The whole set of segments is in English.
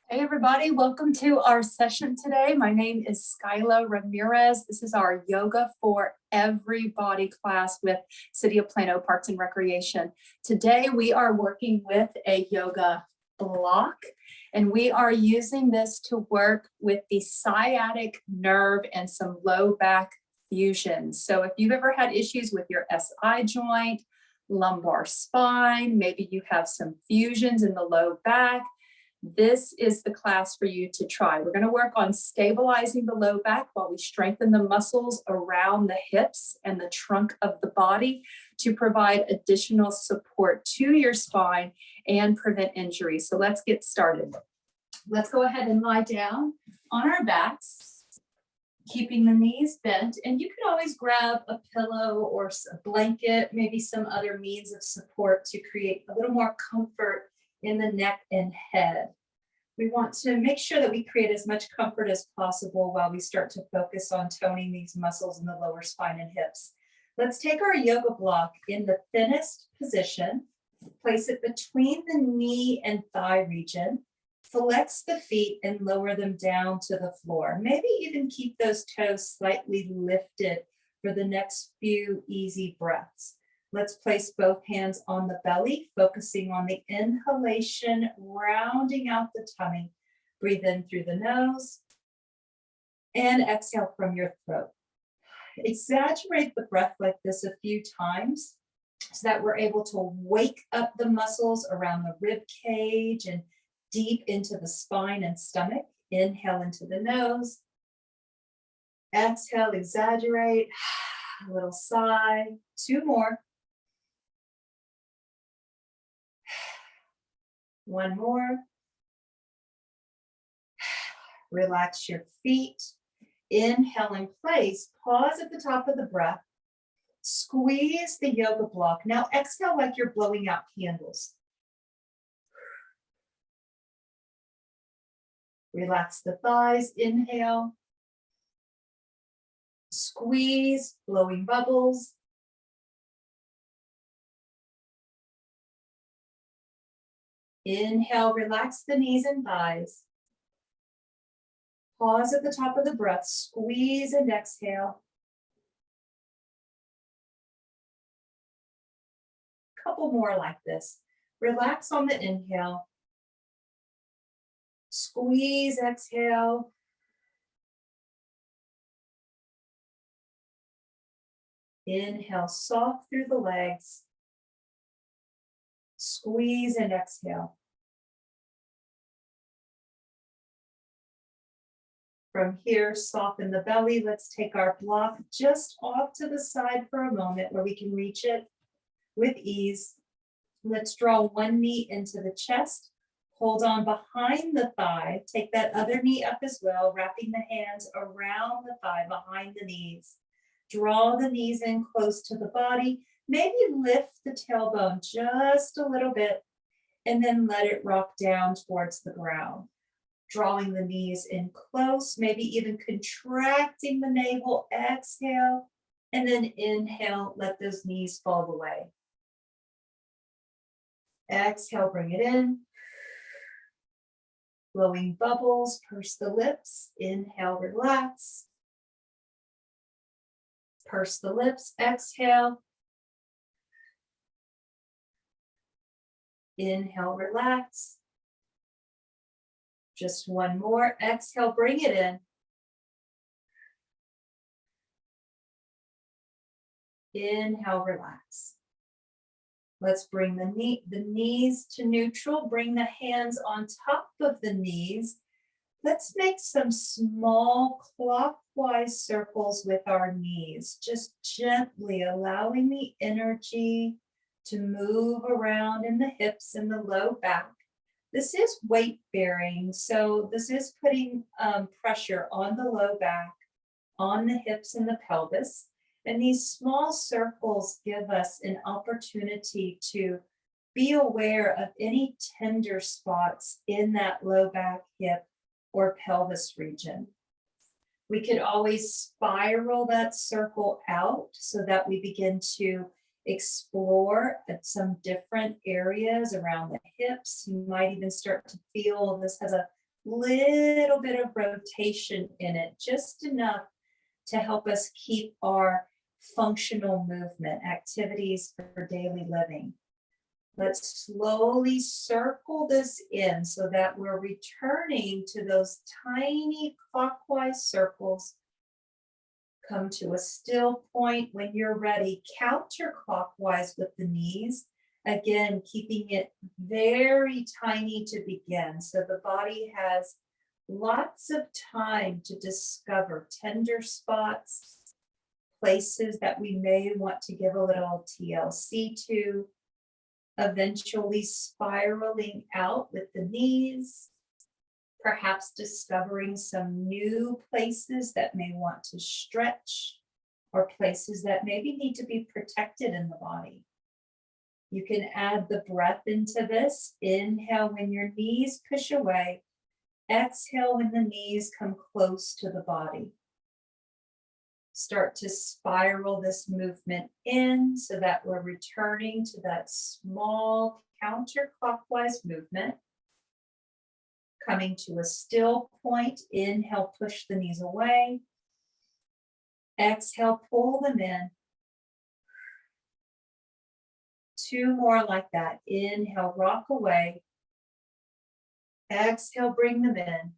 Hey everybody, welcome to our session today. My name is Skyla Ramirez. This is our Yoga for Everybody class with City of Plano Parks and Recreation. Today we are working with a yoga block, and we are using this to work with the sciatic nerve and some low back fusions. So if you've ever had issues with your SI joint, lumbar spine, maybe you have some fusions in the low back, this is the class for you to try. We're going to work on stabilizing the low back while we strengthen the muscles around the hips and the trunk of the body to provide additional support to your spine and prevent injury. So let's get started. Let's go ahead and lie down on our backs, keeping the knees bent. And you can always grab a pillow or a blanket, maybe some other means of support to create a little more comfort in the neck and head. We want to make sure that we create as much comfort as possible while we start to focus on toning these muscles in the lower spine and hips. Let's take our yoga block in the thinnest position, place it between the knee and thigh region, flex the feet and lower them down to the floor. Maybe even keep those toes slightly lifted for the next few easy breaths. Let's place both hands on the belly, focusing on the inhalation, rounding out the tummy. Breathe in through the nose and exhale from your throat. Exaggerate the breath like this a few times so that we're able to wake up the muscles around the rib cage and deep into the spine and stomach. Inhale into the nose. Exhale, exaggerate. A little sigh. Two more. One more. Relax your feet. Inhale in place. Pause at the top of the breath. Squeeze the yoga block. Now exhale like you're blowing out candles. Relax the thighs. Inhale. Squeeze, blowing bubbles. Inhale, relax the knees and thighs. Pause at the top of the breath, squeeze and exhale. Couple more like this. Relax on the inhale. Squeeze, exhale. Inhale, soft through the legs. Squeeze and exhale. From here, soften the belly. Let's take our block just off to the side for a moment where we can reach it with ease. Let's draw one knee into the chest. Hold on behind the thigh. Take that other knee up as well, wrapping the hands around the thigh behind the knees. Draw the knees in close to the body. Maybe lift the tailbone just a little bit and then let it rock down towards the ground. Drawing the knees in close, maybe even contracting the navel. Exhale, and then inhale, let those knees fall away. Exhale, bring it in. Blowing bubbles, purse the lips. Inhale, relax. Purse the lips, exhale. Inhale, relax. Just one more. Exhale, bring it in. Inhale, relax. Let's bring the knees to neutral. Bring the hands on top of the knees. Let's make some small clockwise circles with our knees, just gently allowing the energy to move around in the hips and the low back. This is weight bearing, so this is putting pressure on the low back, on the hips and the pelvis. And these small circles give us an opportunity to be aware of any tender spots in that low back, hip, or pelvis region. We could always spiral that circle out so that we begin to explore at some different areas around the hips. You might even start to feel this has a little bit of rotation in it, just enough to help us keep our functional movement activities for daily living. Let's slowly circle this in so that we're returning to those tiny clockwise circles. Come to a still point when you're ready, counterclockwise with the knees. Again, keeping it very tiny to begin, so the body has lots of time to discover tender spots, places that we may want to give a little TLC to, eventually spiraling out with the knees, perhaps discovering some new places that may want to stretch, or places that maybe need to be protected in the body. You can add the breath into this. Inhale when your knees push away. Exhale when the knees come close to the body. Start to spiral this movement in so that we're returning to that small counterclockwise movement. Coming to a still point. Inhale, push the knees away. Exhale, pull them in. 2 more like that. Inhale, rock away. Exhale, bring them in.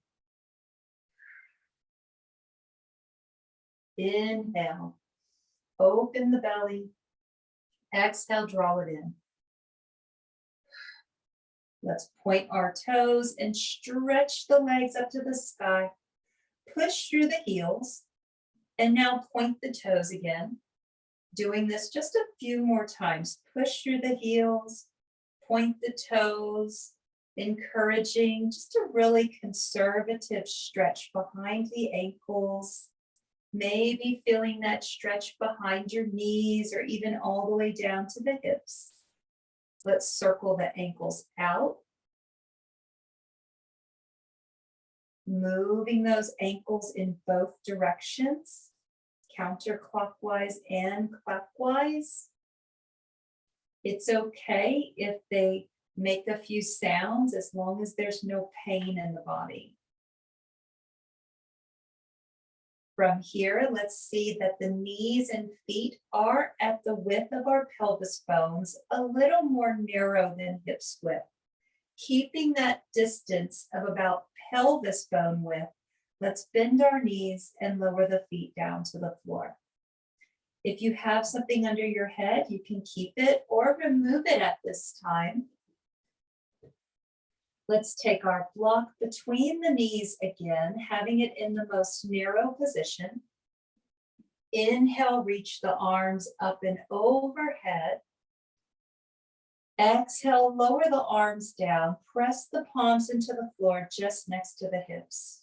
Inhale, open the belly. Exhale, draw it in. Let's point our toes and stretch the legs up to the sky. Push through the heels. And now point the toes again. Doing this just a few more times. Push through the heels, point the toes, encouraging just a really conservative stretch behind the ankles. Maybe feeling that stretch behind your knees or even all the way down to the hips. Let's circle the ankles out. Moving those ankles in both directions, counterclockwise and clockwise. It's okay if they make a few sounds as long as there's no pain in the body. From here, let's see that the knees and feet are at the width of our pelvis bones, a little more narrow than hips width. Keeping that distance of about pelvis bone width, let's bend our knees and lower the feet down to the floor. If you have something under your head, you can keep it or remove it at this time. Let's take our block between the knees again, having it in the most narrow position. Inhale, reach the arms up and overhead. Exhale, lower the arms down. Press the palms into the floor just next to the hips.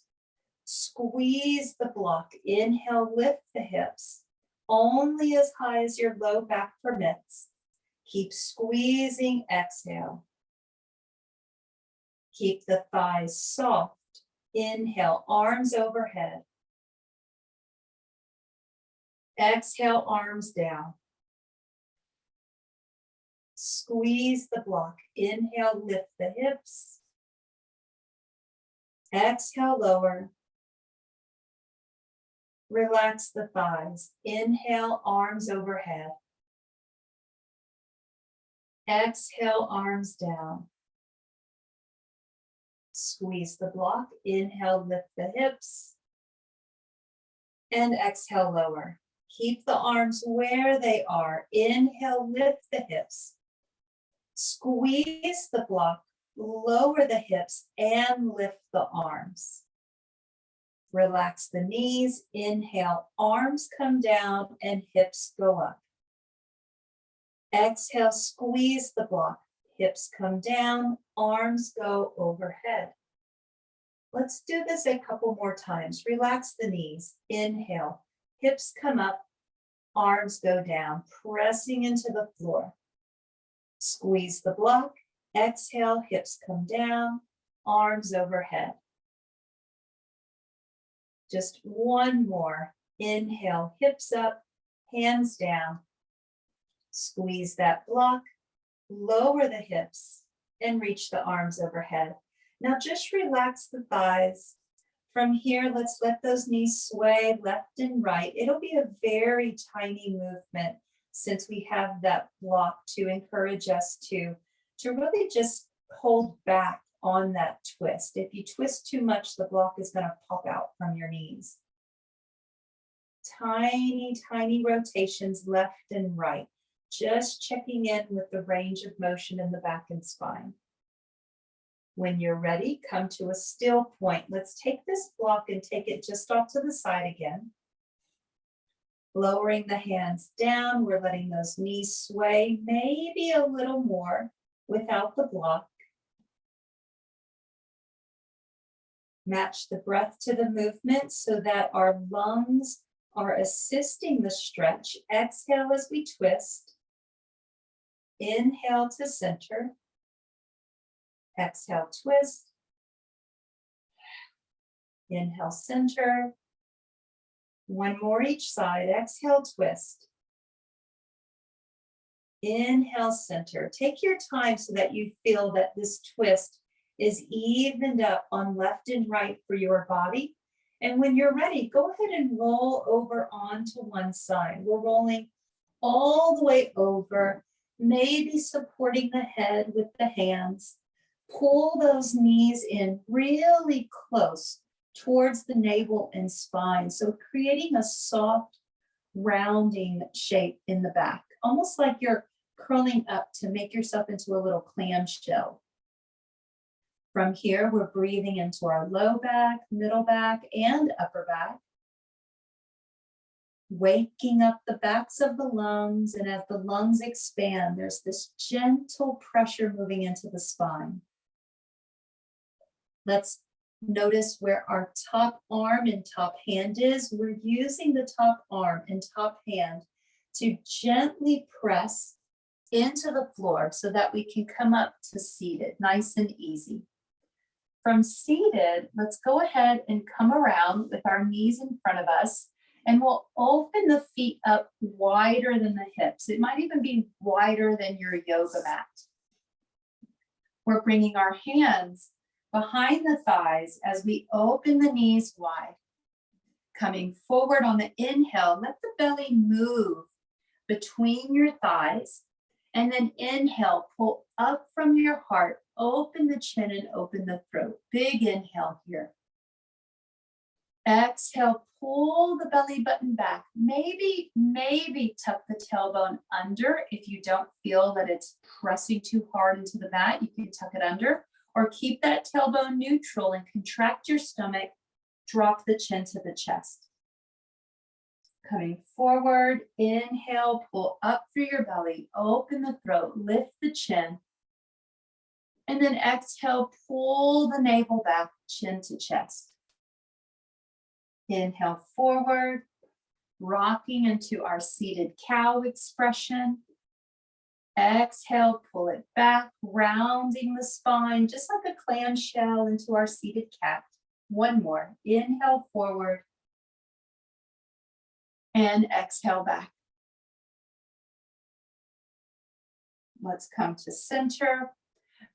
Squeeze the block. Inhale, lift the hips. Only as high as your low back permits. Keep squeezing. Exhale. Keep the thighs soft. Inhale, arms overhead. Exhale, arms down. Squeeze the block. Inhale, lift the hips. Exhale, lower. Relax the thighs. Inhale, arms overhead. Exhale, arms down. Squeeze the block. Inhale, lift the hips. And exhale, lower. Keep the arms where they are. Inhale, lift the hips. Squeeze the block, lower the hips, and lift the arms. Relax the knees. Inhale, arms come down and hips go up. Exhale, squeeze the block. Hips come down, arms go overhead. Let's do this a couple more times. Relax the knees. Inhale, hips come up, arms go down, pressing into the floor. Squeeze the block. Exhale, hips come down, arms overhead. Just one more. Inhale, hips up, hands down. Squeeze that block, lower the hips, and reach the arms overhead. Now just relax the thighs. From here, let's let those knees sway left and right. It'll be a very tiny movement since we have that block to encourage us to really just hold back on that twist. If you twist too much, the block is going to pop out from your knees. Tiny, tiny rotations left and right, just checking in with the range of motion in the back and spine. When you're ready, come to a still point. Let's take this block and take it just off to the side again. Lowering the hands down, we're letting those knees sway, maybe a little more without the block. Match the breath to the movement so that our lungs are assisting the stretch. Exhale as we twist. Inhale to center. Exhale, twist. Inhale, center. One more each side. Exhale, twist. Inhale, center. Take your time so that you feel that this twist is evened up on left and right for your body. And when you're ready, go ahead and roll over onto one side. We're rolling all the way over, maybe supporting the head with the hands. Pull those knees in really close towards the navel and spine. So creating a soft, rounding shape in the back, almost like you're curling up to make yourself into a little clamshell. From here, we're breathing into our low back, middle back, and upper back. Waking up the backs of the lungs, and as the lungs expand, there's this gentle pressure moving into the spine. Let's notice where our top arm and top hand is. We're using the top arm and top hand to gently press into the floor so that we can come up to seated, nice and easy. From seated, let's go ahead and come around with our knees in front of us, and we'll open the feet up wider than the hips. It might even be wider than your yoga mat. We're bringing our hands behind the thighs as we open the knees wide. Coming forward on the inhale, let the belly move between your thighs. And then inhale, pull up from your heart, open the chin and open the throat. Big inhale here. Exhale, pull the belly button back. Maybe tuck the tailbone under. If you don't feel that it's pressing too hard into the mat, you can tuck it under, or keep that tailbone neutral and contract your stomach. Drop the chin to the chest. Coming forward, inhale, pull up through your belly, open the throat, lift the chin. And then exhale, pull the navel back, chin to chest. Inhale forward, rocking into our seated cow expression. Exhale, pull it back, rounding the spine, just like a clamshell into our seated cat. One more, inhale forward. And exhale back. Let's come to center.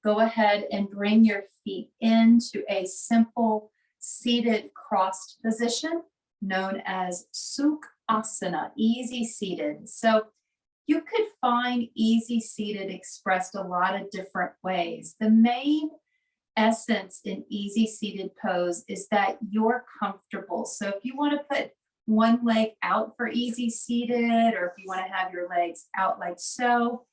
Go ahead and bring your feet into a simple seated crossed position known as Sukhasana, easy seated. So you could find easy seated expressed a lot of different ways. The main essence in easy seated pose is that you're comfortable. So if you want to put one leg out for easy seated, or if you want to have your legs out like so,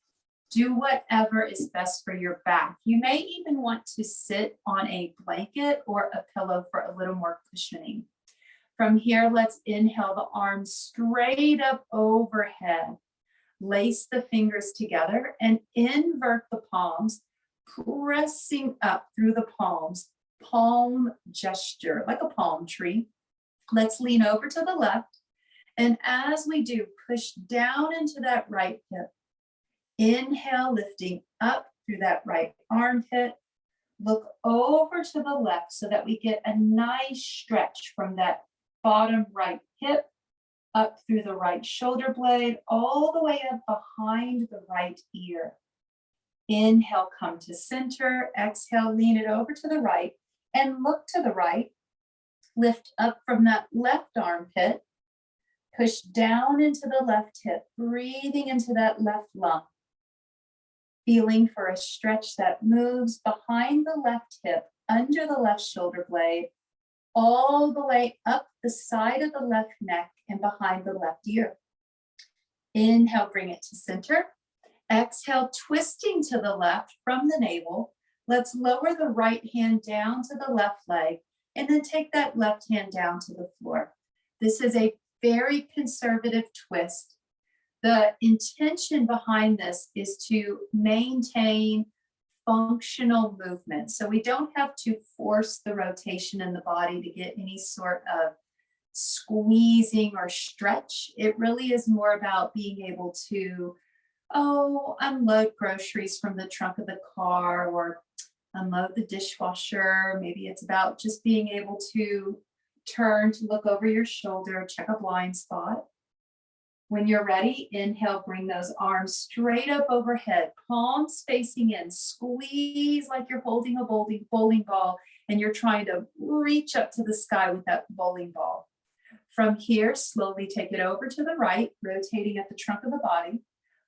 do whatever is best for your back. You may even want to sit on a blanket or a pillow for a little more cushioning. From here, let's inhale the arms straight up overhead. Lace the fingers together and invert the palms, pressing up through the palms, palm gesture, like a palm tree. Let's lean over to the left. And as we do, push down into that right hip. Inhale, lifting up through that right armpit. Look over to the left so that we get a nice stretch from that bottom right hip up through the right shoulder blade, all the way up behind the right ear. Inhale, come to center. Exhale, lean it over to the right and look to the right. Lift up from that left armpit. Push down into the left hip, breathing into that left lung. Feeling for a stretch that moves behind the left hip, under the left shoulder blade, all the way up the side of the left neck and behind the left ear. Inhale, bring it to center. Exhale, twisting to the left from the navel. Let's lower the right hand down to the left leg and then take that left hand down to the floor. This is a very conservative twist. The intention behind this is to maintain functional movement. So we don't have to force the rotation in the body to get any sort of squeezing or stretch. It really is more about being able to, unload groceries from the trunk of the car or unload the dishwasher. Maybe it's about just being able to turn to look over your shoulder, check a blind spot. When you're ready, inhale, bring those arms straight up overhead, palms facing in, squeeze like you're holding a bowling ball and you're trying to reach up to the sky with that bowling ball. From here, slowly take it over to the right, rotating at the trunk of the body.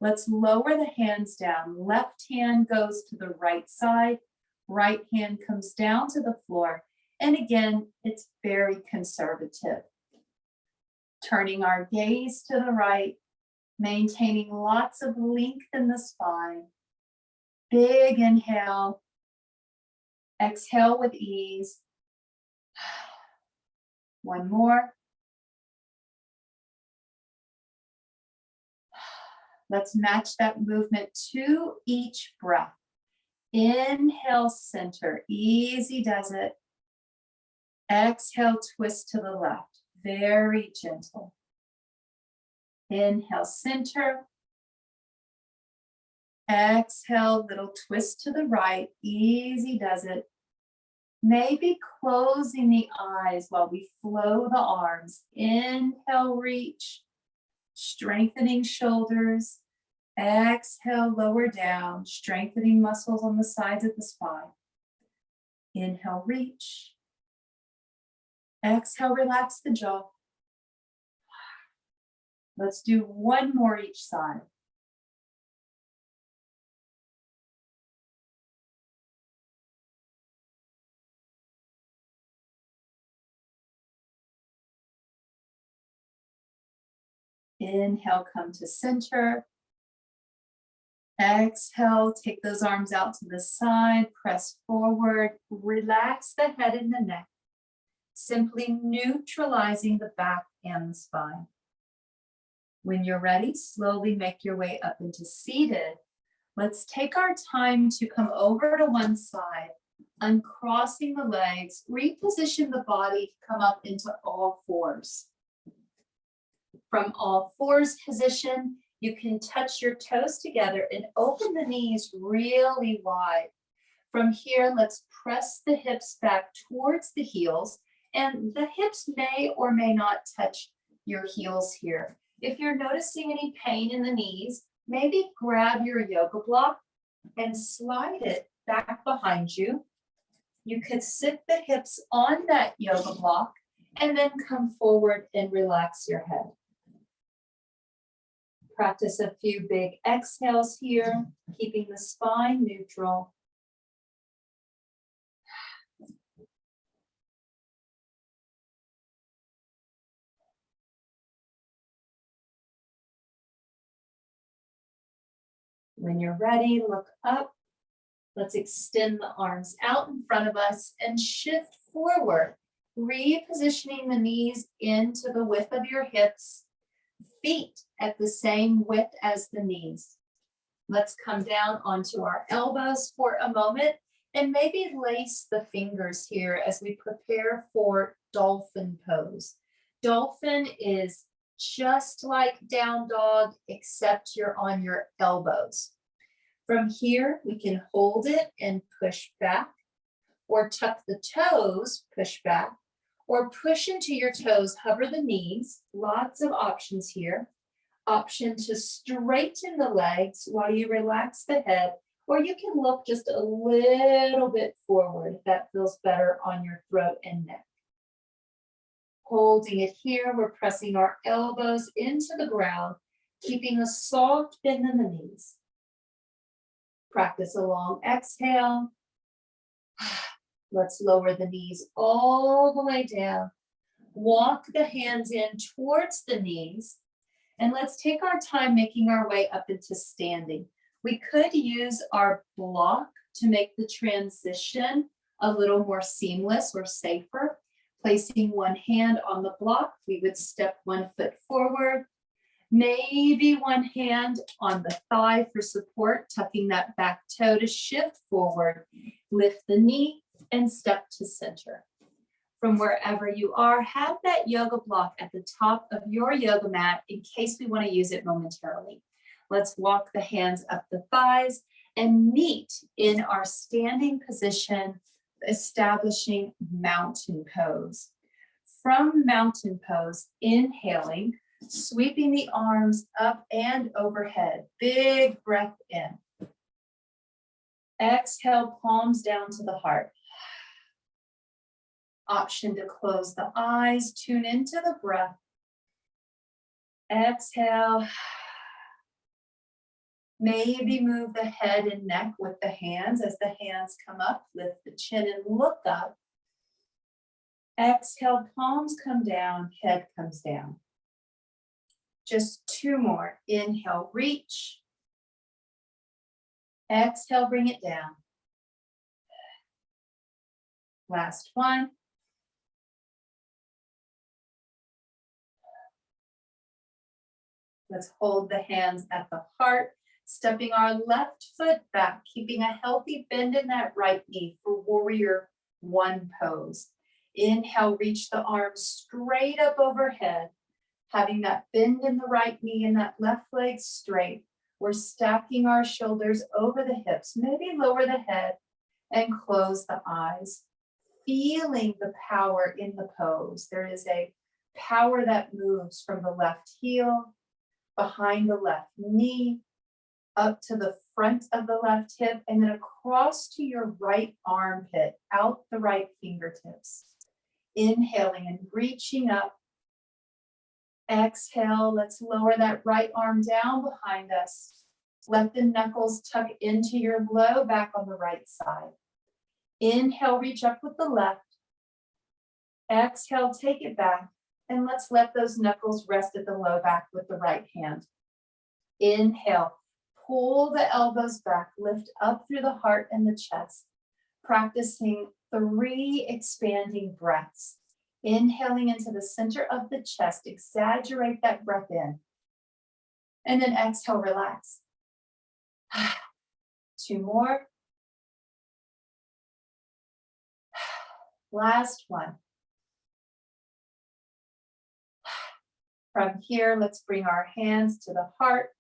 Let's lower the hands down. Left hand goes to the right side, right hand comes down to the floor. And again, it's very conservative. Turning our gaze to the right, maintaining lots of length in the spine. Big inhale. Exhale with ease. One more. Let's match that movement to each breath. Inhale, center. Easy does it. Exhale, twist to the left. Very gentle. Inhale, center. Exhale, little twist to the right. Easy does it. Maybe closing the eyes while we flow the arms. Inhale, reach. Strengthening shoulders. Exhale, lower down. Strengthening muscles on the sides of the spine. Inhale, reach. Exhale, relax the jaw. Let's do one more each side. Inhale, come to center. Exhale, take those arms out to the side, press forward, relax the head and the neck. Simply neutralizing the back and the spine. When you're ready, slowly make your way up into seated. Let's take our time to come over to one side, uncrossing the legs, reposition the body to come up into all fours. From all fours position, you can touch your toes together and open the knees really wide. From here, let's press the hips back towards the heels, and the hips may or may not touch your heels here. If you're noticing any pain in the knees, maybe grab your yoga block and slide it back behind you. You could sit the hips on that yoga block and then come forward and relax your head. Practice a few big exhales here, keeping the spine neutral. When you're ready, look up. Let's extend the arms out in front of us and shift forward, repositioning the knees into the width of your hips, feet at the same width as the knees. Let's come down onto our elbows for a moment and maybe lace the fingers here as we prepare for dolphin pose. Dolphin is just like down dog, except you're on your elbows. From here, we can hold it and push back, or tuck the toes, push back, or push into your toes, hover the knees. Lots of options here. Option to straighten the legs while you relax the head, Or you can look just a little bit forward if that feels better on your throat and neck. Holding it here, we're pressing our elbows into the ground, keeping a soft bend in the knees. Practice a long exhale. Let's lower the knees all the way down. Walk the hands in towards the knees. And let's take our time making our way up into standing. We could use our block to make the transition a little more seamless or safer. Placing one hand on the block, we would step 1 foot forward. Maybe one hand on the thigh for support, tucking that back toe to shift forward. Lift the knee and step to center. From wherever you are, have that yoga block at the top of your yoga mat in case we want to use it momentarily. Let's walk the hands up the thighs and meet in our standing position, establishing mountain pose. From mountain pose, inhaling, sweeping the arms up and overhead. Big breath in. Exhale, palms down to the heart. Option to close the eyes, tune into the breath. Exhale. Maybe move the head and neck with the hands. As the hands come up, lift the chin and look up. Exhale, palms come down, head comes down. Just 2 more. Inhale, reach. Exhale, bring it down. Last one. Let's hold the hands at the heart, stepping our left foot back, keeping a healthy bend in that right knee for warrior 1 pose. Inhale, reach the arms straight up overhead, having that bend in the right knee and that left leg straight. We're stacking our shoulders over the hips, maybe lower the head and close the eyes. Feeling the power in the pose. There is a power that moves from the left heel, behind the left knee, up to the front of the left hip, and then across to your right armpit, out the right fingertips. Inhaling and reaching up. Exhale, let's lower that right arm down behind us. Let the knuckles tuck into your low back on the right side. Inhale, reach up with the left. Exhale, take it back. And let's let those knuckles rest at the low back with the right hand. Inhale, pull the elbows back, lift up through the heart and the chest. Practicing 3 expanding breaths. Inhaling into the center of the chest, exaggerate that breath in. And then exhale, relax. 2 more. Last one. From here, let's bring our hands to the heart,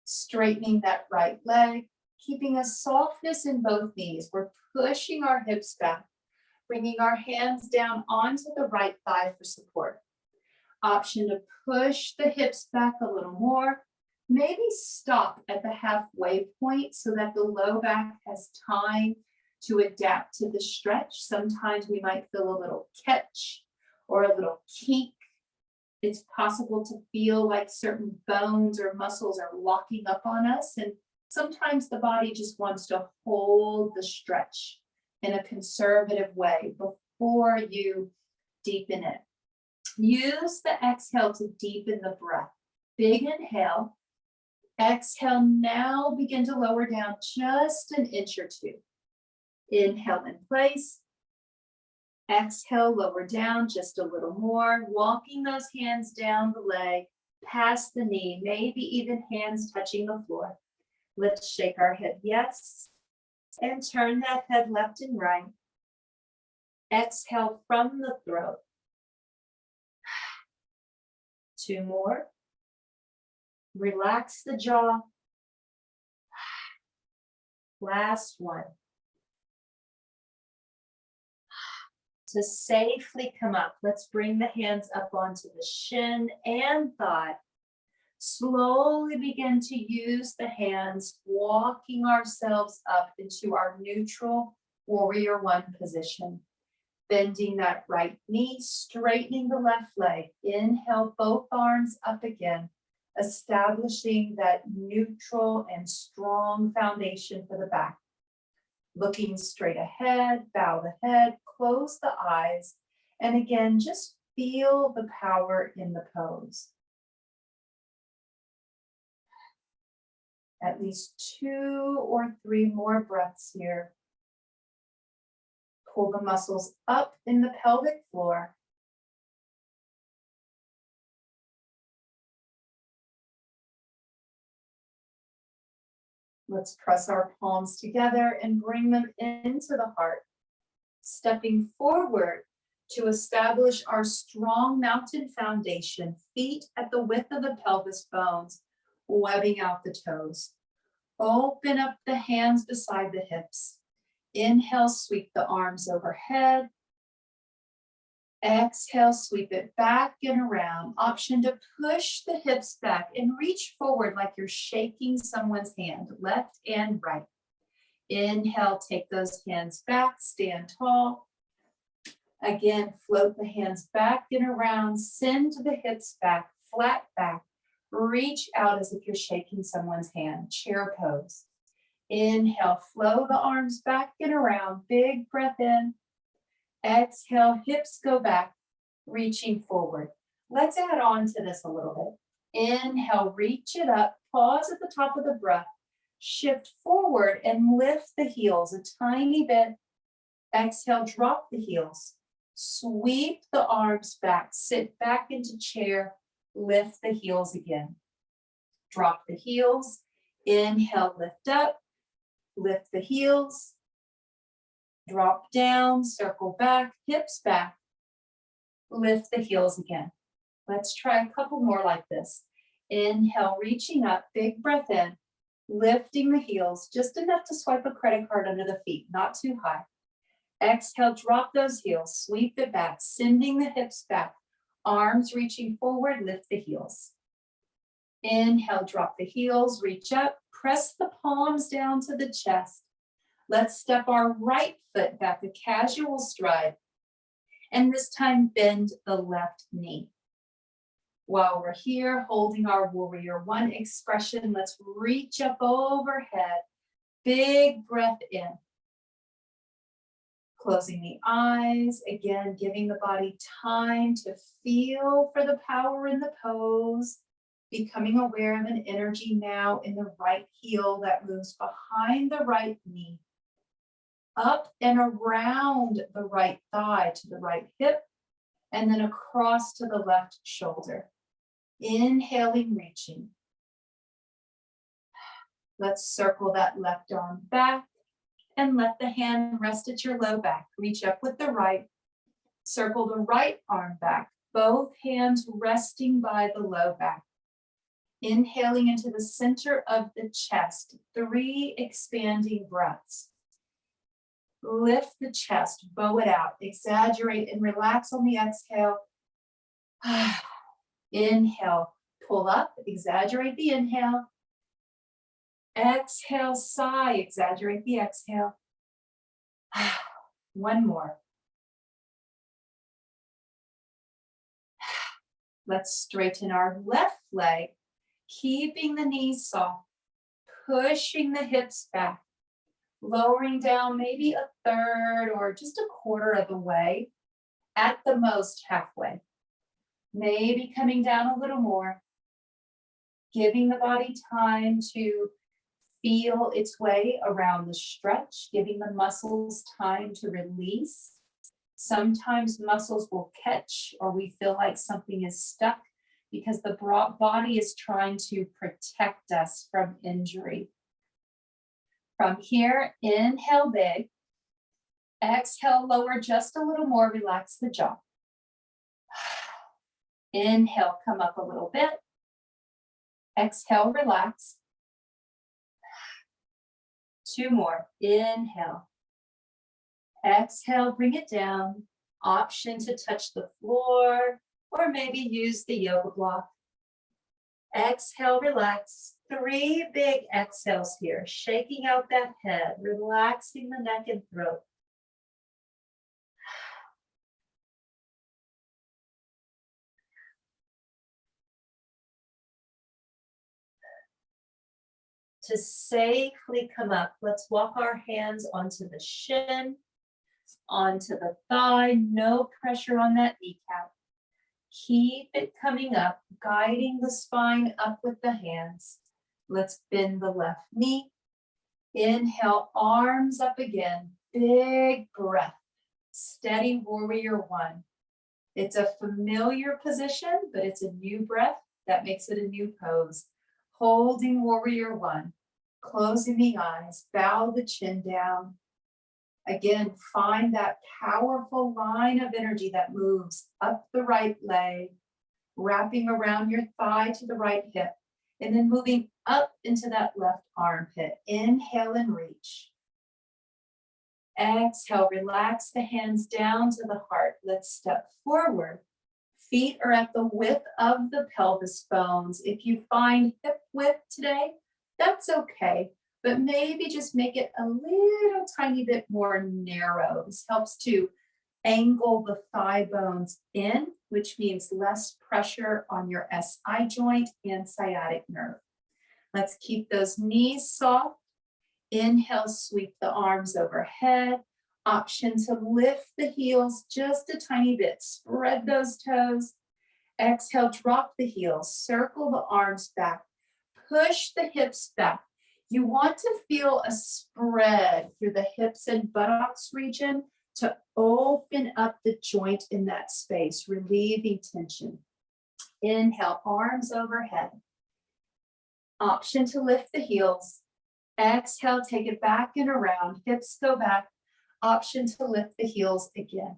straightening that right leg, keeping a softness in both knees. We're pushing our hips back, bringing our hands down onto the right thigh for support. Option to push the hips back a little more. Maybe stop at the halfway point so that the low back has time to adapt to the stretch. Sometimes we might feel a little catch or a little kink. It's possible to feel like certain bones or muscles are locking up on us. And sometimes the body just wants to hold the stretch in a conservative way before you deepen it. Use the exhale to deepen the breath. Big inhale. Exhale, now begin to lower down just an inch or 2. Inhale in place. Exhale, lower down just a little more, walking those hands down the leg, past the knee, maybe even hands touching the floor. Let's shake our head yes, and turn that head left and right. Exhale from the throat. 2 more. Relax the jaw. Last one. To safely come up, let's bring the hands up onto the shin and thigh. Slowly begin to use the hands, walking ourselves up into our neutral warrior one position. Bending that right knee, straightening the left leg. Inhale, both arms up again, establishing that neutral and strong foundation for the back. Looking straight ahead, bow the head, close the eyes, and again, just feel the power in the pose. At least 2 or 3 more breaths here. Pull the muscles up in the pelvic floor. Let's press our palms together and bring them into the heart. Stepping forward to establish our strong mountain foundation, feet at the width of the pelvis bones, webbing out the toes. Open up the hands beside the hips. Inhale, sweep the arms overhead. Exhale, sweep it back and around. Option to push the hips back and reach forward like you're shaking someone's hand, left and right. Inhale, take those hands back, stand tall. Again, float the hands back and around, send the hips back, flat back. Reach out as if you're shaking someone's hand, chair pose. Inhale, flow the arms back and around, big breath in. Exhale, hips go back, reaching forward. Let's add on to this a little bit. Inhale, reach it up, pause at the top of the breath, shift forward and lift the heels a tiny bit. Exhale, drop the heels, sweep the arms back, sit back into chair, lift the heels again. Drop the heels, inhale, lift up, lift the heels. Drop down, circle back, hips back, lift the heels again. Let's try a couple more like this. Inhale, reaching up, big breath in, lifting the heels, just enough to swipe a credit card under the feet, not too high. Exhale, drop those heels, sweep it back, sending the hips back, arms reaching forward, lift the heels. Inhale, drop the heels, reach up, press the palms down to the chest. Let's step our right foot back, a casual stride, and this time bend the left knee. While we're here, holding our warrior one expression, let's reach up overhead, big breath in. Closing the eyes, again, giving the body time to feel for the power in the pose, becoming aware of an energy now in the right heel that moves behind the right knee, up and around the right thigh to the right hip, and then across to the left shoulder. Inhaling, reaching. Let's circle that left arm back and let the hand rest at your low back. Reach up with the right. Circle the right arm back, both hands resting by the low back. Inhaling into the center of the chest, 3 expanding breaths. Lift the chest, bow it out, exaggerate and relax on the exhale. Inhale, pull up, exaggerate the inhale. Exhale, sigh, exaggerate the exhale. One more. Let's straighten our left leg, keeping the knees soft, pushing the hips back. Lowering down maybe a third or just a quarter of the way, at the most halfway. Maybe coming down a little more, giving the body time to feel its way around the stretch, giving the muscles time to release. Sometimes muscles will catch or we feel like something is stuck because the body is trying to protect us from injury. From here, inhale big. Exhale, lower just a little more, relax the jaw. Inhale, come up a little bit. Exhale, relax. 2 more. Inhale. Exhale, bring it down. Option to touch the floor or maybe use the yoga block. Exhale, relax. 3 big exhales here, shaking out that head, relaxing the neck and throat. To safely come up, let's walk our hands onto the shin, onto the thigh, no pressure on that kneecap. Keep it coming up, guiding the spine up with the hands. Let's bend the left knee. Inhale, arms up again. Big breath. Steady warrior one. It's a familiar position, but it's a new breath that makes it a new pose. Holding warrior one. Closing the eyes, bow the chin down. Again, find that powerful line of energy that moves up the right leg, wrapping around your thigh to the right hip, and then moving up into that left armpit. Inhale and reach. Exhale, relax the hands down to the heart. Let's step forward. Feet are at the width of the pelvis bones. If you find hip width today, that's okay. But maybe just make it a little tiny bit more narrow. This helps to angle the thigh bones in, which means less pressure on your SI joint and sciatic nerve. Let's keep those knees soft. Inhale, sweep the arms overhead. Option to lift the heels just a tiny bit. Spread those toes. Exhale, drop the heels. Circle the arms back. Push the hips back. You want to feel a spread through the hips and buttocks region to open up the joint in that space, relieving tension. Inhale, arms overhead. Option to lift the heels. Exhale, take it back and around. Hips go back. Option to lift the heels again.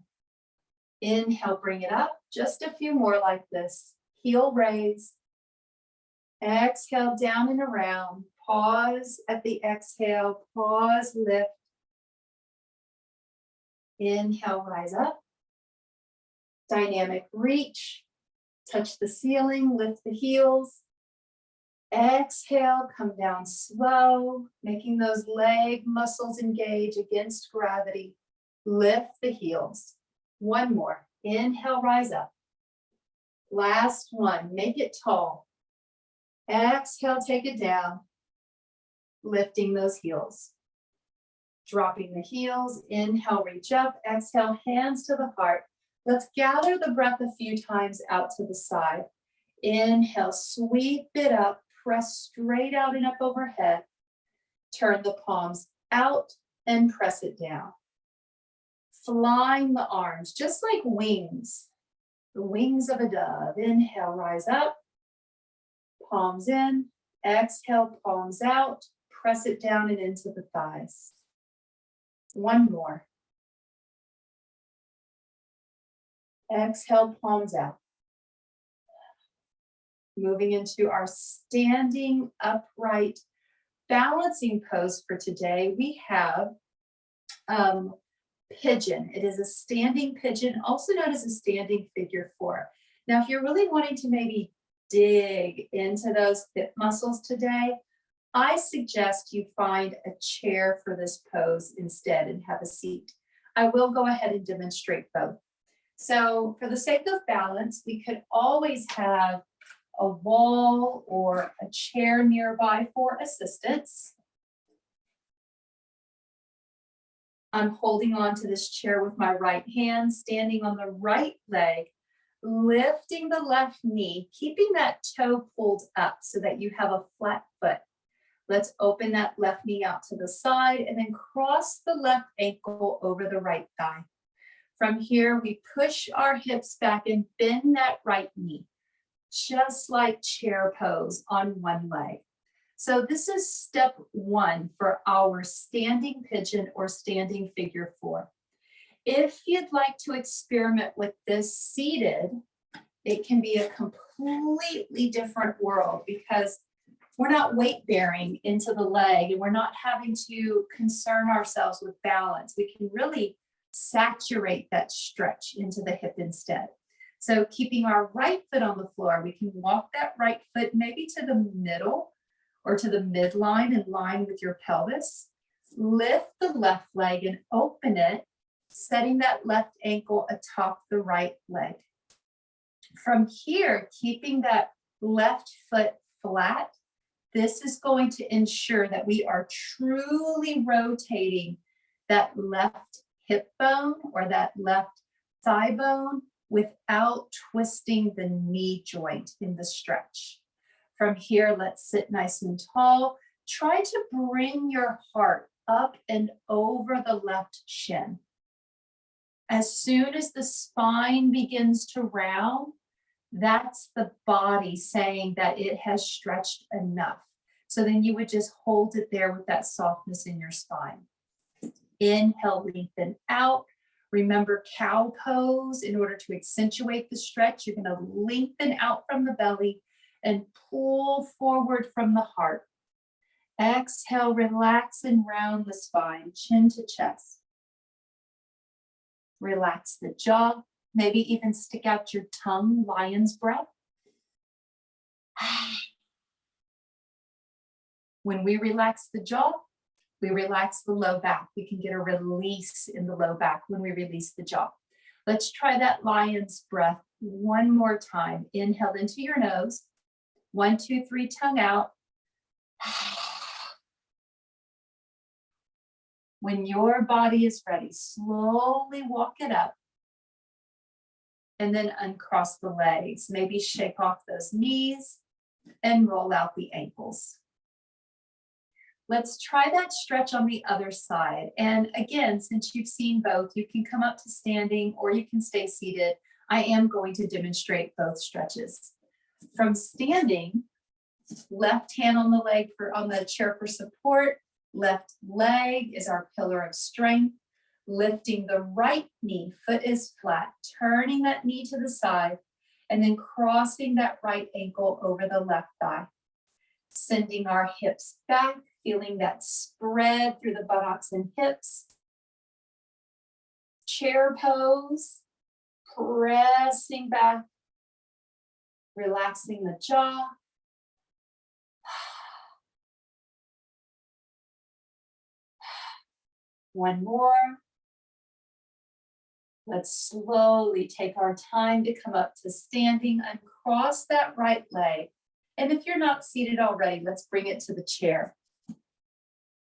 Inhale, bring it up. Just a few more like this. Heel raise. Exhale, down and around. Pause at the exhale. Pause, lift. Inhale, rise up. Dynamic reach. Touch the ceiling, lift the heels. Exhale, come down slow, making those leg muscles engage against gravity. Lift the heels. One more. Inhale, rise up. Last one. Make it tall. Exhale, take it down. Lifting those heels. Dropping the heels. Inhale, reach up. Exhale, hands to the heart. Let's gather the breath a few times out to the side. Inhale, sweep it up. Press straight out and up overhead. Turn the palms out and press it down. Flying the arms, just like wings. The wings of a dove. Inhale, rise up. Palms in. Exhale, palms out. Press it down and into the thighs. One more. Exhale, palms out. Moving into our standing upright balancing pose for today, we have pigeon. It is a standing pigeon, also known as a standing figure four. Now, if you're really wanting to maybe dig into those hip muscles today, I suggest you find a chair for this pose instead and have a seat. I will go ahead and demonstrate both. So for the sake of balance, we could always have a wall or a chair nearby for assistance. I'm holding on to this chair with my right hand, standing on the right leg, lifting the left knee, keeping that toe pulled up so that you have a flat foot. Let's open that left knee out to the side and then cross the left ankle over the right thigh. From here, we push our hips back and bend that right knee, just like chair pose on one leg. So this is step one for our standing pigeon or standing figure four. If you'd like to experiment with this seated, it can be a completely different world because we're not weight bearing into the leg and we're not having to concern ourselves with balance. We can really saturate that stretch into the hip instead. So keeping our right foot on the floor, we can walk that right foot maybe to the middle or to the midline in line with your pelvis. Lift the left leg and open it, setting that left ankle atop the right leg. From here, keeping that left foot flat, this is going to ensure that we are truly rotating that left hip bone or that left thigh bone without twisting the knee joint in the stretch. From here, let's sit nice and tall. Try to bring your heart up and over the left shin. As soon as the spine begins to round, that's the body saying that it has stretched enough. So then you would just hold it there with that softness in your spine. Inhale, lengthen out. Remember cow pose. In order to accentuate the stretch, you're going to lengthen out from the belly and pull forward from the heart. Exhale, relax and round the spine, chin to chest. Relax the jaw. Maybe even stick out your tongue, lion's breath. When we relax the jaw, we relax the low back. We can get a release in the low back when we release the jaw. Let's try that lion's breath one more time. Inhale into your nose. 1, 2, 3, tongue out. When your body is ready, slowly walk it up. And then uncross the legs. Maybe shake off those knees and roll out the ankles. Let's try that stretch on the other side. And again, since you've seen both, you can come up to standing or you can stay seated. I am going to demonstrate both stretches. From standing, left hand on the leg on the chair for support. Left leg is our pillar of strength. Lifting the right knee, foot is flat, turning that knee to the side, and then crossing that right ankle over the left thigh. Sending our hips back, feeling that spread through the buttocks and hips. Chair pose, pressing back, relaxing the jaw. One more. Let's slowly take our time to come up to standing, uncross that right leg. And if you're not seated already, let's bring it to the chair.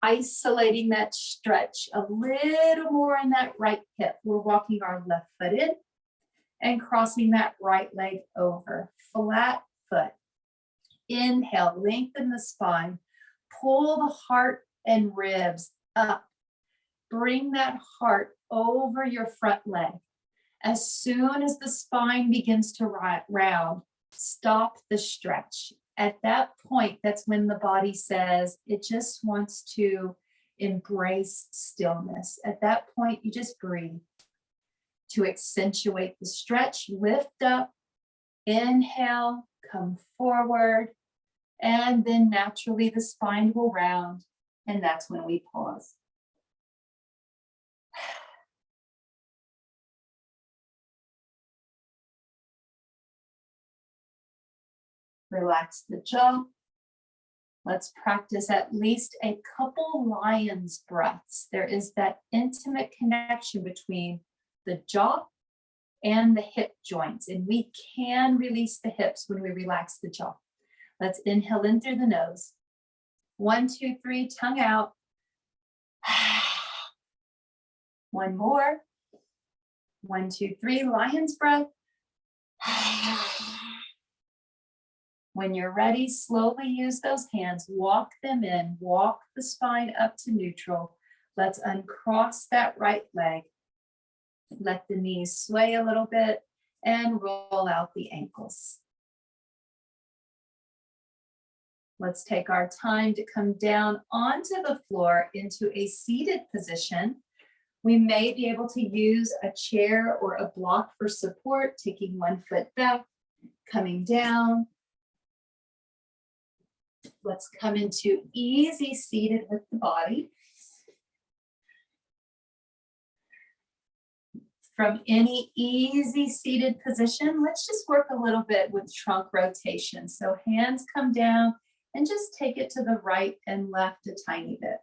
Isolating that stretch a little more in that right hip. We're walking our left foot in and crossing that right leg over. Flat foot. Inhale, lengthen the spine. Pull the heart and ribs up. Bring that heart over your front leg. As soon as the spine begins to round, stop the stretch. At that point, that's when the body says it just wants to embrace stillness. At that point, you just breathe. To accentuate the stretch, lift up, inhale, come forward, and then naturally the spine will round, and that's when we pause. Relax the jaw. Let's practice at least a couple lion's breaths. There is that intimate connection between the jaw and the hip joints, and we can release the hips when we relax the jaw. Let's inhale in through the nose. 1, 2, 3, tongue out. One more. 1, 2, 3, lion's breath. When you're ready, slowly use those hands, walk them in, walk the spine up to neutral. Let's uncross that right leg. Let the knees sway a little bit and roll out the ankles. Let's take our time to come down onto the floor into a seated position. We may be able to use a chair or a block for support, taking one foot back, coming down. Let's come into easy seated with the body. From any easy seated position, let's just work a little bit with trunk rotation. So hands come down and just take it to the right and left a tiny bit.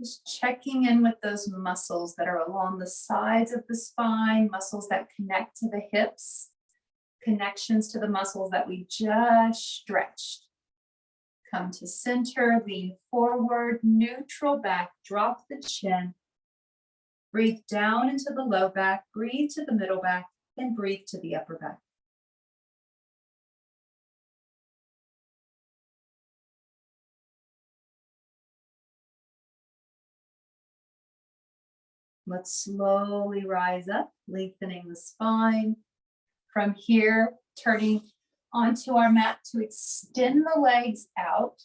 Just checking in with those muscles that are along the sides of the spine, muscles that connect to the hips, connections to the muscles that we just stretched. Come to center, lean forward, neutral back, drop the chin. Breathe down into the low back, breathe to the middle back, and breathe to the upper back. Let's slowly rise up, lengthening the spine. From here, turning onto our mat to extend the legs out.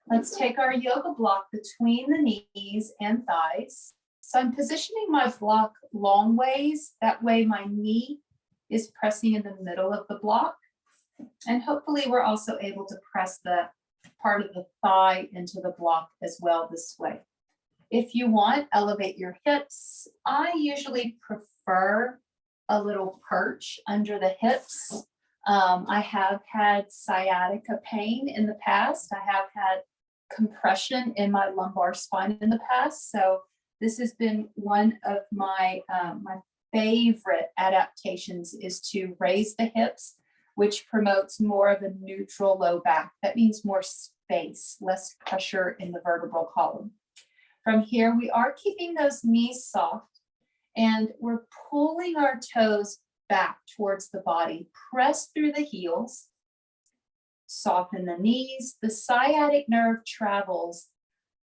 Let's take our yoga block between the knees and thighs. So I'm positioning my block long ways. That way my knee is pressing in the middle of the block. And hopefully we're also able to press the part of the thigh into the block as well this way. If you want, elevate your hips. I usually prefer a little perch under the hips. I have had sciatica pain in the past. I have had compression in my lumbar spine in the past. So this has been one of my favorite adaptations is to raise the hips, which promotes more of a neutral low back. That means more space, less pressure in the vertebral column. From here, we are keeping those knees soft and we're pulling our toes back towards the body. Press through the heels, soften the knees. The sciatic nerve travels.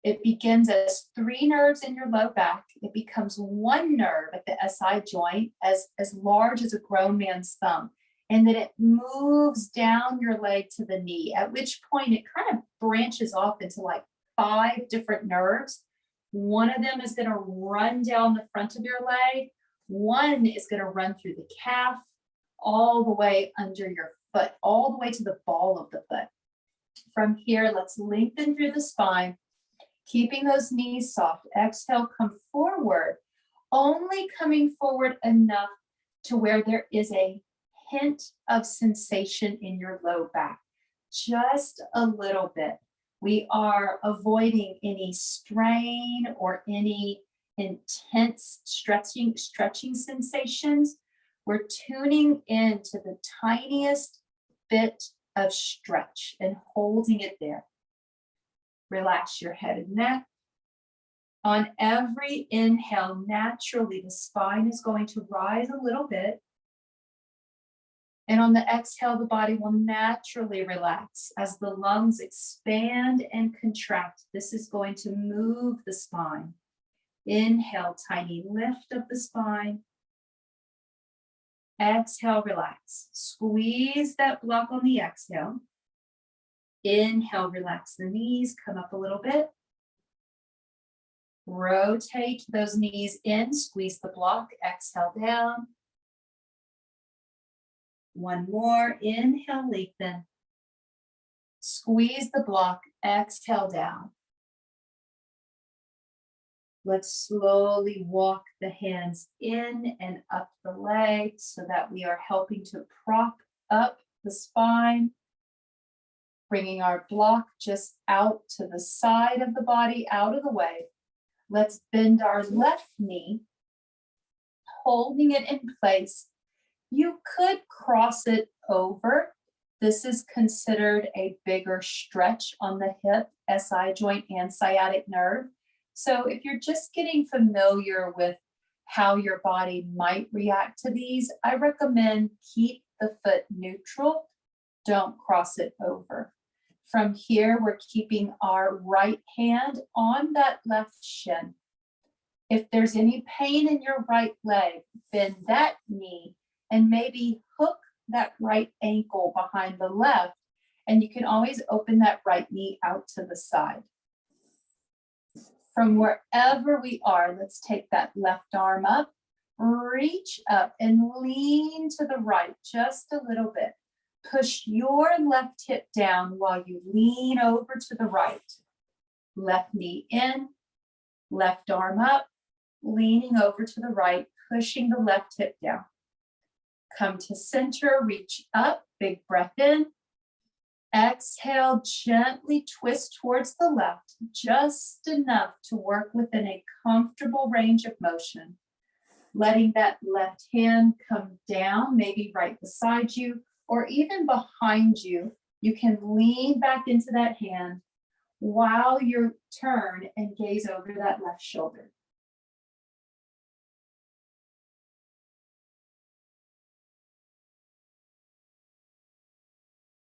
It begins as 3 nerves in your low back. It becomes 1 nerve at the SI joint as large as a grown man's thumb. And then it moves down your leg to the knee, at which point it kind of branches off into like 5 different nerves. One of them is going to run down the front of your leg. One is going to run through the calf, all the way under your foot, all the way to the ball of the foot. From here, let's lengthen through the spine, keeping those knees soft. Exhale, come forward, only coming forward enough to where there is a hint of sensation in your low back, just a little bit. We are avoiding any strain or any intense stretching sensations. We're tuning into the tiniest bit of stretch and holding it there. Relax your head and neck. On every inhale, naturally, the spine is going to rise a little bit. And on the exhale, the body will naturally relax as the lungs expand and contract. This is going to move the spine. Inhale, tiny lift of the spine. Exhale, relax. Squeeze that block on the exhale. Inhale, relax the knees, come up a little bit. Rotate those knees in, squeeze the block, exhale down. One more, inhale, lengthen. Squeeze the block, exhale down. Let's slowly walk the hands in and up the legs so that we are helping to prop up the spine, bringing our block just out to the side of the body, out of the way. Let's bend our left knee, holding it in place. You could cross it over. This is considered a bigger stretch on the hip, SI joint, and sciatic nerve. So if you're just getting familiar with how your body might react to these, I recommend keep the foot neutral. Don't cross it over. From here, we're keeping our right hand on that left shin. If there's any pain in your right leg, bend that knee and maybe hook that right ankle behind the left, and you can always open that right knee out to the side. From wherever we are, let's take that left arm up, reach up and lean to the right just a little bit. Push your left hip down while you lean over to the right. Left knee in, left arm up, leaning over to the right, pushing the left hip down. Come to center, reach up, big breath in. Exhale, gently twist towards the left, just enough to work within a comfortable range of motion. Letting that left hand come down, maybe right beside you, or even behind you. You can lean back into that hand while you turn and gaze over that left shoulder.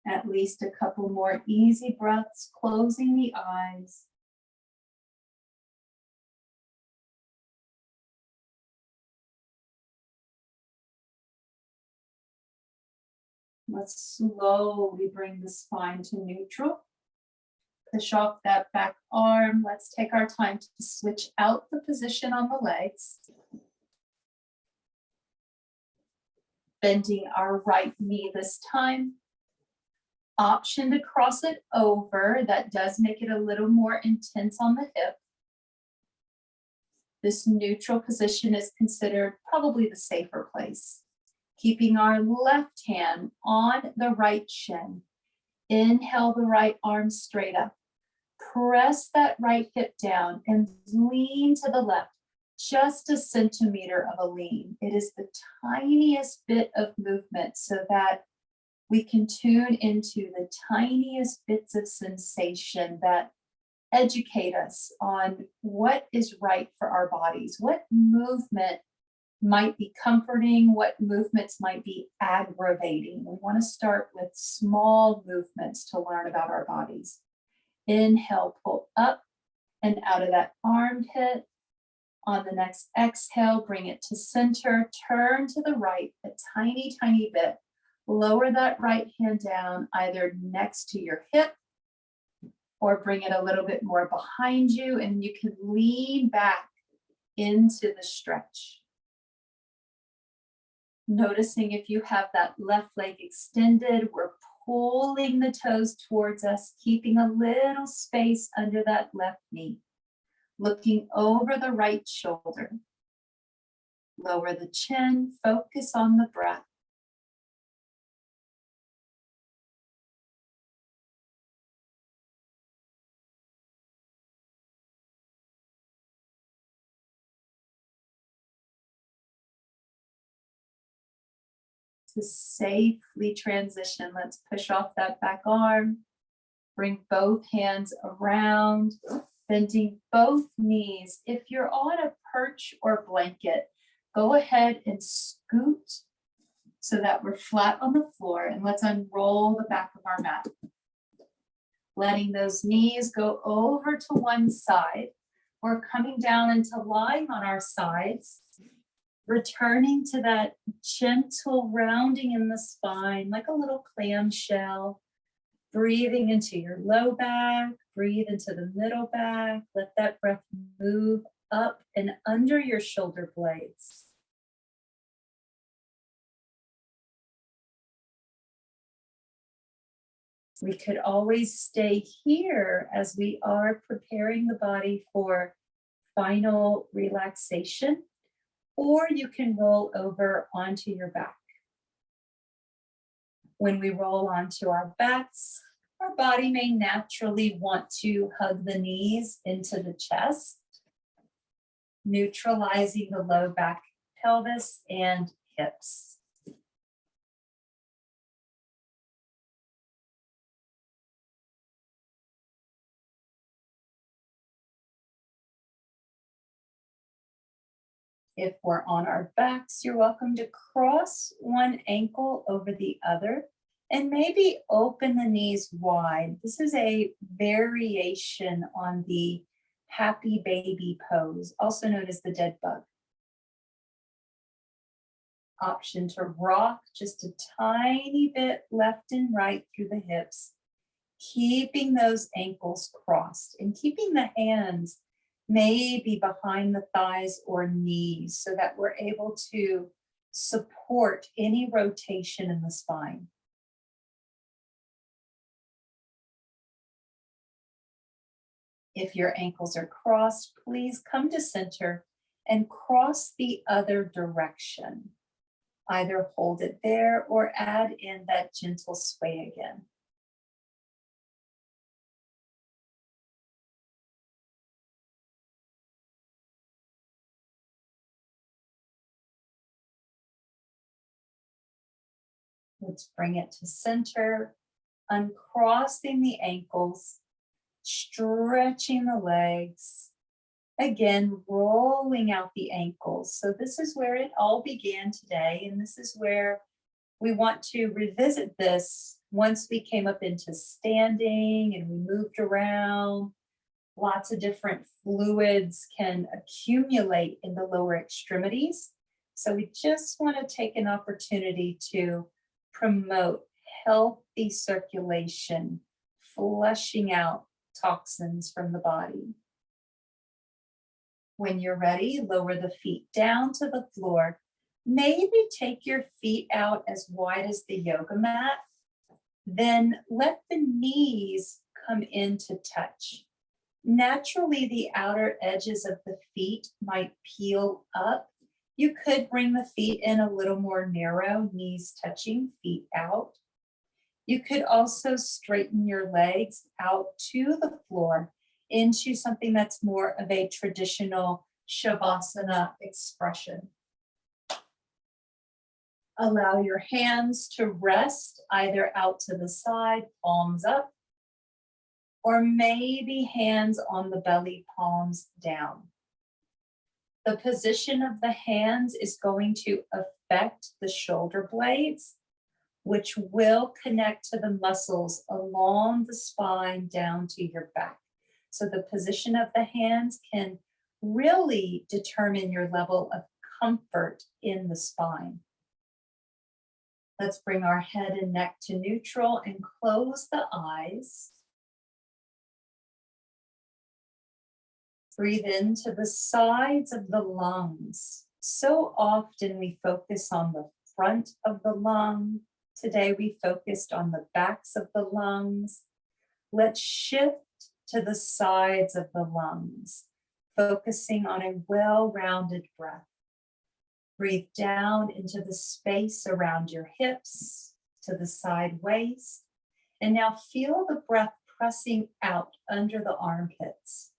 At least a couple more easy breaths, closing the eyes. Let's slowly bring the spine to neutral. Push off that back arm. Let's take our time to switch out the position on the legs. Bending our right knee this time. Option to cross it over. That does make it a little more intense on the hip. This neutral position is considered probably the safer place. Keeping our left hand on the right shin. Inhale the right arm straight up. Press that right hip down and lean to the left. Just a centimeter of a lean. It is the tiniest bit of movement so that we can tune into the tiniest bits of sensation that educate us on what is right for our bodies, what movement might be comforting, what movements might be aggravating. We want to start with small movements to learn about our bodies. Inhale, pull up and out of that armpit. On the next exhale, bring it to center, turn to the right a tiny, tiny bit. Lower that right hand down either next to your hip or bring it a little bit more behind you, and you can lean back into the stretch. Noticing if you have that left leg extended, we're pulling the toes towards us, keeping a little space under that left knee. Looking over the right shoulder. Lower the chin, focus on the breath. To safely transition, let's push off that back arm. Bring both hands around, bending both knees. If you're on a perch or blanket, go ahead and scoot so that we're flat on the floor, and let's unroll the back of our mat. Letting those knees go over to one side. We're coming down into lying on our sides, returning to that gentle rounding in the spine, like a little clamshell. Breathing into your low back, breathe into the middle back. Let that breath move up and under your shoulder blades. We could always stay here as we are preparing the body for final relaxation, or you can roll over onto your back. When we roll onto our backs, our body may naturally want to hug the knees into the chest, neutralizing the low back, pelvis, and hips. If we're on our backs, you're welcome to cross one ankle over the other and maybe open the knees wide. This is a variation on the happy baby pose, also known as the dead bug. Option to rock just a tiny bit left and right through the hips, keeping those ankles crossed and keeping the hands maybe behind the thighs or knees so that we're able to support any rotation in the spine. If your ankles are crossed, please come to center and cross the other direction. Either hold it there or add in that gentle sway again. Let's bring it to center, uncrossing the ankles, stretching the legs. Again, rolling out the ankles. So this is where it all began today, and this is where we want to revisit this once we came up into standing and we moved around. Lots of different fluids can accumulate in the lower extremities. So we just want to take an opportunity to promote healthy circulation, flushing out toxins from the body. When you're ready, lower the feet down to the floor. Maybe take your feet out as wide as the yoga mat. Then let the knees come into touch. Naturally, the outer edges of the feet might peel up. You could bring the feet in a little more narrow, knees touching, feet out. You could also straighten your legs out to the floor into something that's more of a traditional Shavasana expression. Allow your hands to rest either out to the side, palms up, or maybe hands on the belly, palms down. The position of the hands is going to affect the shoulder blades, which will connect to the muscles along the spine down to your back. So the position of the hands can really determine your level of comfort in the spine. Let's bring our head and neck to neutral and close the eyes. Breathe into the sides of the lungs. So often we focus on the front of the lung. Today we focused on the backs of the lungs. Let's shift to the sides of the lungs, focusing on a well-rounded breath. Breathe down into the space around your hips, to the side waist. And now feel the breath pressing out under the armpits.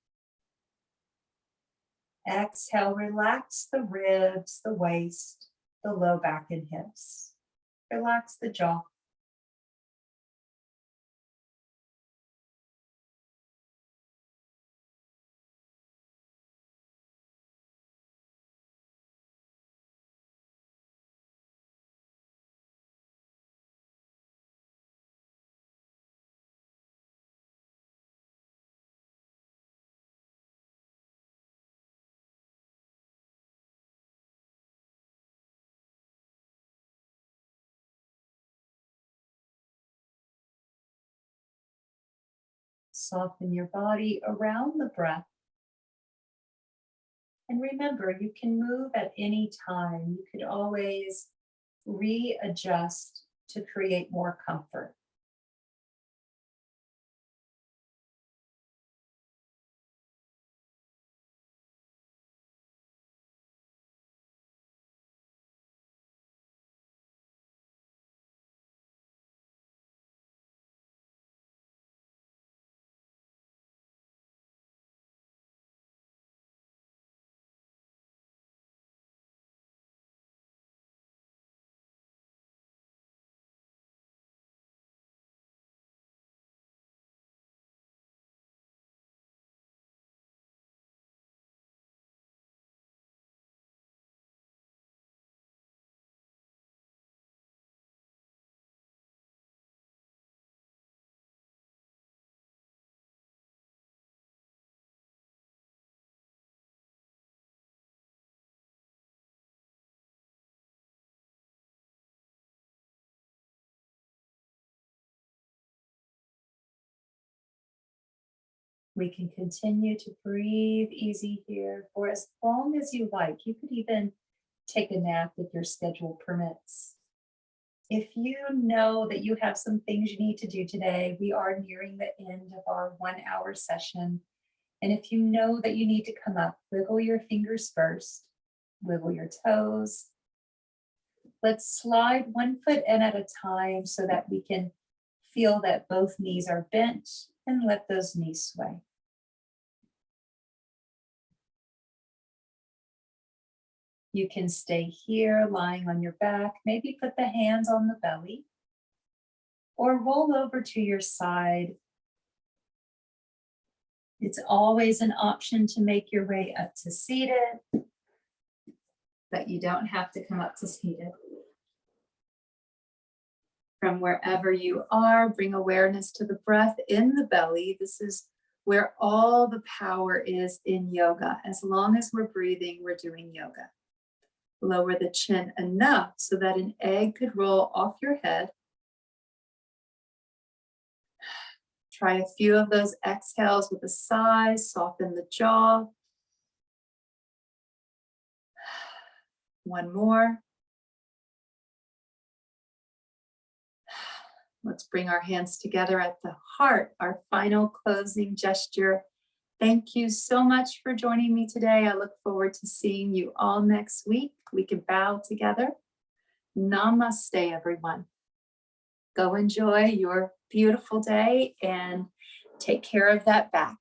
Exhale, relax the ribs, the waist, the low back and hips. Relax the jaw. Soften your body around the breath. And remember, you can move at any time. You could always readjust to create more comfort. We can continue to breathe easy here for as long as you like. You could even take a nap if your schedule permits. If you know that you have some things you need to do today, we are nearing the end of our 1 hour session. And if you know that you need to come up, wiggle your fingers first, wiggle your toes. Let's slide one foot in at a time so that we can feel that both knees are bent and let those knees sway. You can stay here lying on your back, maybe put the hands on the belly or roll over to your side. It's always an option to make your way up to seated, but you don't have to come up to seated. From wherever you are, bring awareness to the breath in the belly. This is where all the power is in yoga. As long as we're breathing, we're doing yoga. Lower the chin enough so that an egg could roll off your head. Try a few of those exhales with a sigh, soften the jaw. One more. Let's bring our hands together at the heart, our final closing gesture. Thank you so much for joining me today. I look forward to seeing you all next week. We can bow together. Namaste, everyone. Go enjoy your beautiful day and take care of that back.